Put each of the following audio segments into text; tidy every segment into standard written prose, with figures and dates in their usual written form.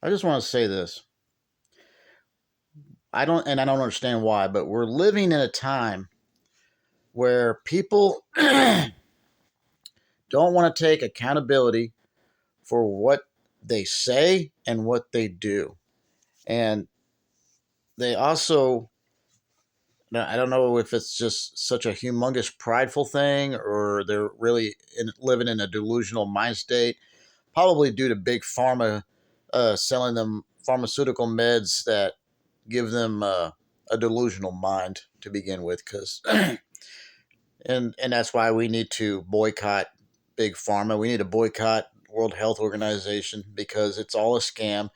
I just want to say this. I don't understand why, but we're living in a time where people don't want to take accountability for what they say and what they do. And they also, I don't know if it's just such a humongous prideful thing or they're really living in a delusional mind state, probably due to big pharma selling them pharmaceutical meds that give them a delusional mind to begin with. Because and that's why we need to boycott big pharma. We need to boycott World Health Organization because it's all a scam.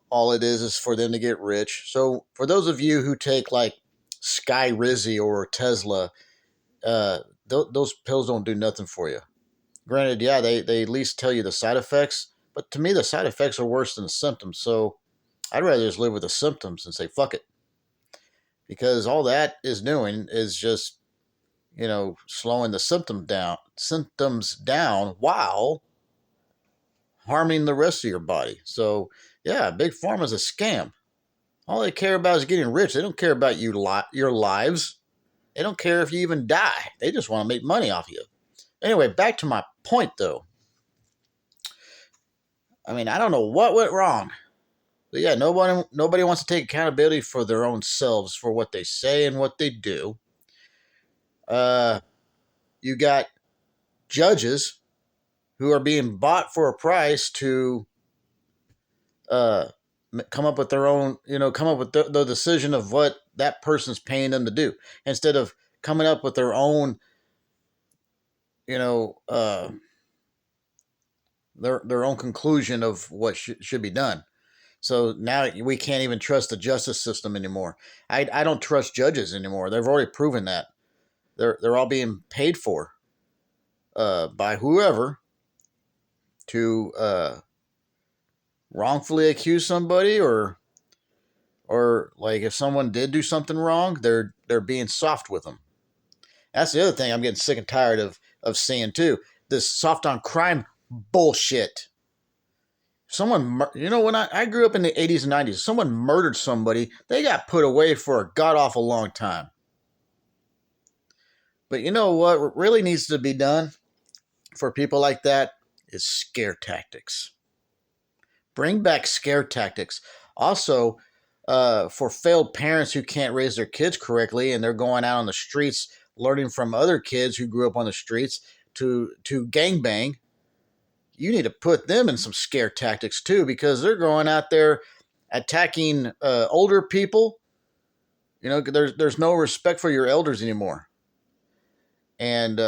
All it is for them to get rich. So for those of you who take like Sky Rizzy or Tesla, those pills don't do nothing for you. Granted, yeah, they at least tell you the side effects, but to me the side effects are worse than the symptoms. So I'd rather just live with the symptoms and say fuck it, because all that is doing is just slowing the symptoms down while harming the rest of your body. So yeah, big pharma is a scam. All they care about is getting rich. They don't care about your lives. They don't care if you even die. They just want to make money off you. Anyway, back to my point though. I mean, I don't know what went wrong. But yeah, nobody wants to take accountability for their own selves for what they say and what they do. Uh you got judges who are being bought for a price to uh come up with their own, come up with the decision of what that person's paying them to do instead of coming up with their own, you know, uh their own conclusion of what should be done. So now we can't even trust the justice system anymore. I don't trust judges anymore. They've already proven that. They're all being paid for by whoever to wrongfully accuse somebody, or like if someone did do something wrong, they're being soft with them. That's the other thing I'm getting sick and tired of seeing too. This soft on crime bullshit. When I grew up in the 80s and 90s, someone murdered somebody, they got put away for a god awful long time. But you know what really needs to be done for people like that is scare tactics. Bring back scare tactics. Also, for failed parents who can't raise their kids correctly and they're going out on the streets learning from other kids who grew up on the streets to gangbang, you need to put them in some scare tactics too, because they're going out there attacking older people. There's no respect for your elders anymore. And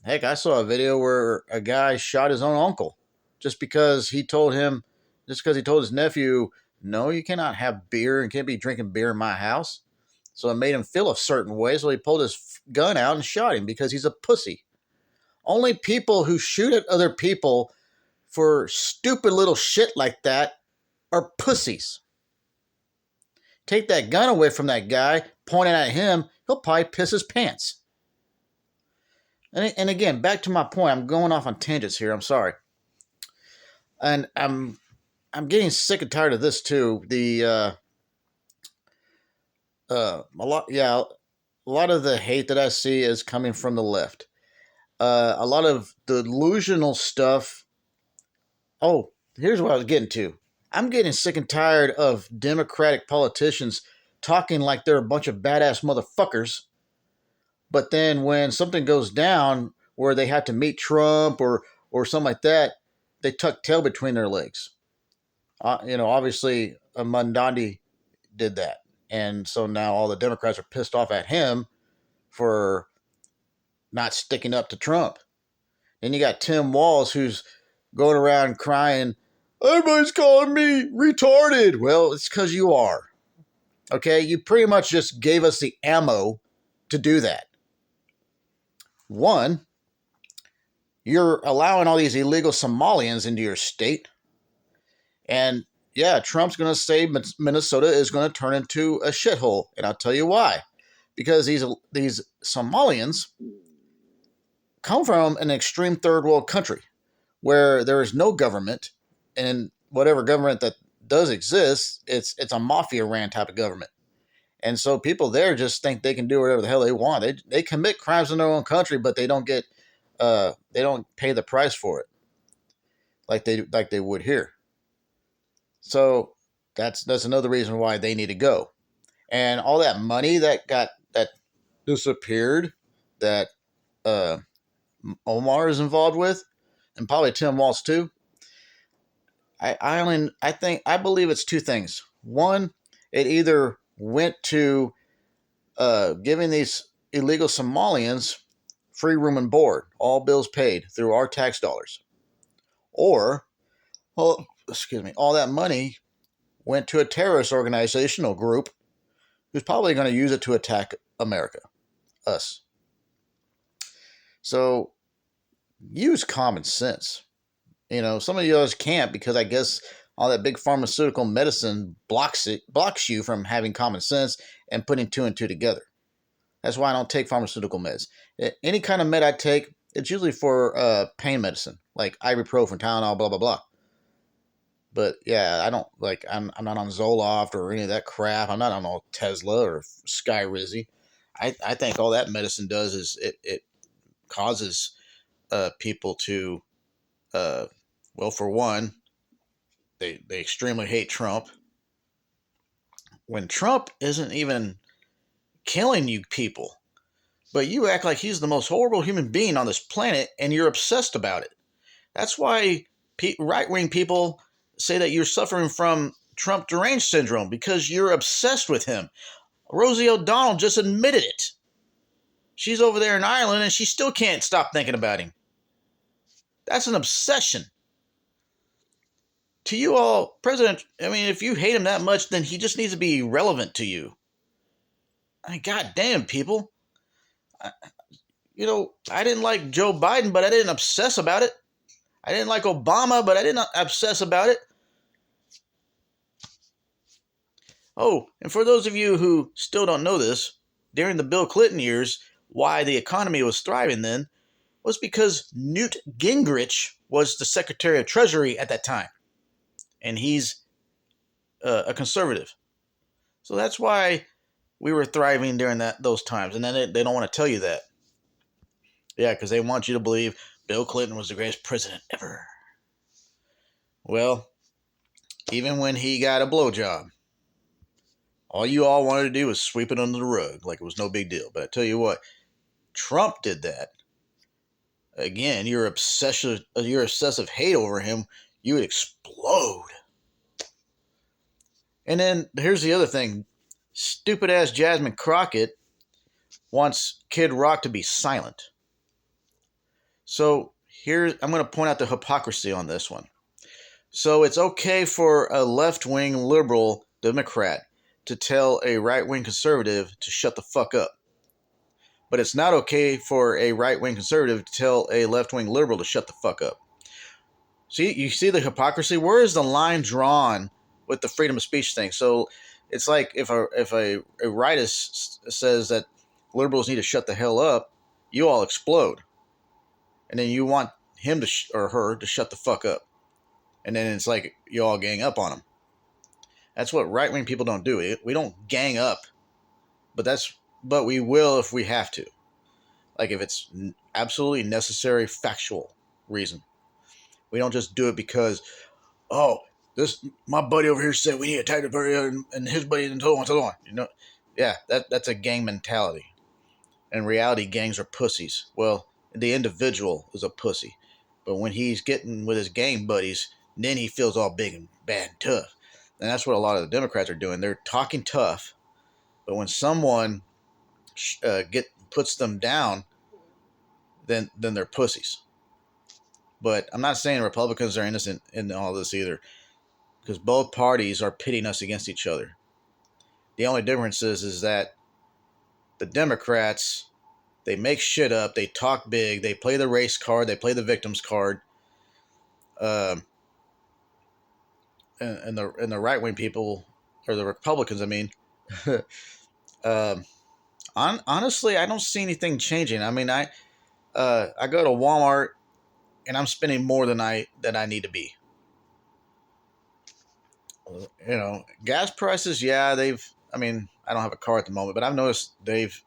heck, I saw a video where a guy shot his own uncle just because he told his nephew, no, you cannot have beer and can't be drinking beer in my house. So it made him feel a certain way. So he pulled his gun out and shot him because he's a pussy. Only people who shoot at other people for stupid little shit like that are pussies. Take that gun away from that guy, point it at him, he'll probably piss his pants. And again, back to my point, I'm going off on tangents here. I'm sorry. And I'm getting sick and tired of this too. A lot of the hate that I see is coming from the left. A lot of delusional stuff. Oh, here's what I was getting to. I'm getting sick and tired of Democratic politicians talking like they're a bunch of badass motherfuckers. But then when something goes down where they have to meet Trump or something like that, they tuck tail between their legs. Obviously, Mondandi did that. And so now all the Democrats are pissed off at him for not sticking up to Trump. Then you got Tim Walz, who's going around crying, everybody's calling me retarded. Well, it's because you are. Okay? You pretty much just gave us the ammo to do that. One, you're allowing all these illegal Somalians into your state. And yeah, Trump's going to say Minnesota is going to turn into a shithole. And I'll tell you why. Because these Somalians come from an extreme third world country where there is no government and whatever government that does exist, it's a mafia ran type of government. And so people there just think they can do whatever the hell they want. They commit crimes in their own country, but they don't pay the price for it like they would here. So that's another reason why they need to go. And all that money that disappeared that uh, Omar is involved with, and probably Tim Walz too. I believe it's two things. One, it either went to giving these illegal Somalians free room and board, all bills paid through our tax dollars, or excuse me, all that money went to a terrorist organization or group who's probably going to use it to attack America, us. So use common sense. Some of you others can't because I guess all that big pharmaceutical medicine blocks you from having common sense and putting two and two together. That's why I don't take pharmaceutical meds. Any kind of med I take, it's usually for pain medicine, like ibuprofen, Tylenol, blah blah blah. But yeah, I don't like. I'm not on Zoloft or any of that crap. I'm not on all Tesla or Skyrizi. I think all that medicine does is it causes people to well, for one, they extremely hate Trump. When Trump isn't even killing you people, but you act like he's the most horrible human being on this planet and you're obsessed about it. That's why right-wing people say that you're suffering from Trump deranged syndrome because you're obsessed with him. Rosie O'Donnell just admitted it. She's over there in Ireland and she still can't stop thinking about him. That's an obsession. To you all, President, I mean, if you hate him that much, then he just needs to be relevant to you. I mean, goddamn, people. I didn't like Joe Biden, but I didn't obsess about it. I didn't like Obama, but I didn't obsess about it. Oh, and for those of you who still don't know this, during the Bill Clinton years, why the economy was thriving then was because Newt Gingrich was the Secretary of Treasury at that time. And he's a conservative. So that's why we were thriving during those times. And then they don't want to tell you that. Yeah, because they want you to believe Bill Clinton was the greatest president ever. Well, even when he got a blowjob, all you all wanted to do was sweep it under the rug like it was no big deal. But I tell you what, Trump did that. Again, your obsessive hate over him, you would explode. And then here's the other thing. Stupid ass Jasmine Crockett wants Kid Rock to be silent. So here, I'm going to point out the hypocrisy on this one. So it's okay for a left-wing liberal Democrat to tell a right-wing conservative to shut the fuck up. But it's not okay for a right-wing conservative to tell a left-wing liberal to shut the fuck up. See, you see the hypocrisy? Where is the line drawn with the freedom of speech thing? So it's like if a rightist says that liberals need to shut the hell up, you all explode. And then you want him or her to shut the fuck up. And then it's like you all gang up on them. That's what right-wing people don't do. We don't gang up, but we will if we have to. Like if it's absolutely necessary, factual reason. We don't just do it because, my buddy over here said we need to attack the buddy and his buddy and so on. Yeah, that's a gang mentality. In reality, gangs are pussies. Well, the individual is a pussy. But when he's getting with his gang buddies, then he feels all big and bad and tough. And that's what a lot of the Democrats are doing. They're talking tough, but when someone puts them down, then they're pussies. But I'm not saying Republicans are innocent in all this either, because both parties are pitting us against each other. The only difference is that the Democrats, they make shit up, they talk big, they play the race card, they play the victims card. And the right wing people, or the Republicans, I mean, honestly, I don't see anything changing. I mean, I go to Walmart and I'm spending more than I need to be. gas prices, yeah, I mean, I don't have a car at the moment, but I've noticed they've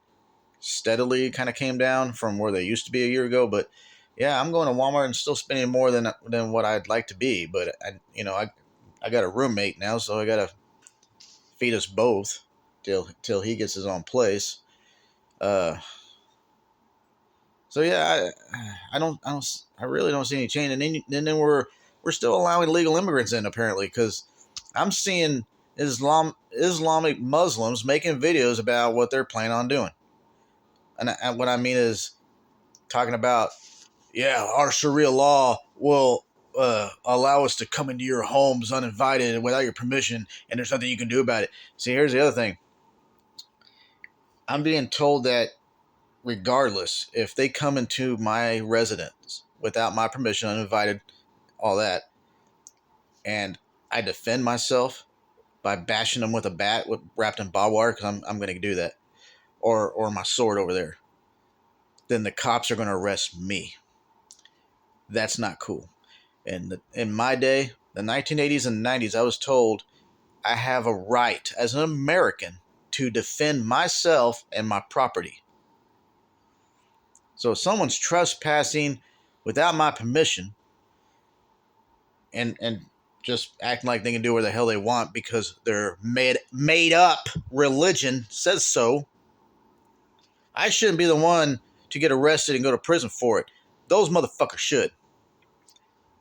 steadily kind of came down from where they used to be a year ago. But yeah, I'm going to Walmart and still spending more than what I'd like to be. But I got a roommate now, so I got to feed us both till he gets his own place. Uh, so yeah, I really don't see any change. And then we're still allowing legal immigrants in apparently because I'm seeing Islamic Muslims making videos about what they're planning on doing. And what I mean is talking about, yeah, our Sharia law will allow us to come into your homes uninvited and without your permission, and there's nothing you can do about it. See, here's the other thing. I'm being told that regardless, if they come into my residence without my permission, uninvited, all that, and I defend myself by bashing them with a bat wrapped in barbed wire, because I'm going to do that, or my sword over there, then the cops are going to arrest me. That's not cool. And in my day, the 1980s and 90s, I was told I have a right as an American to defend myself and my property. So if someone's trespassing without my permission and just acting like they can do whatever the hell they want because their made up religion says so, I shouldn't be the one to get arrested and go to prison for it. Those motherfuckers should.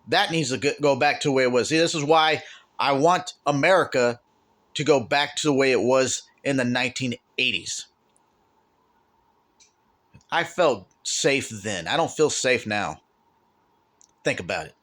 That needs to go back to the way it was. See, this is why I want America to go back to the way it was in the 1980s. I felt safe then. I don't feel safe now. Think about it.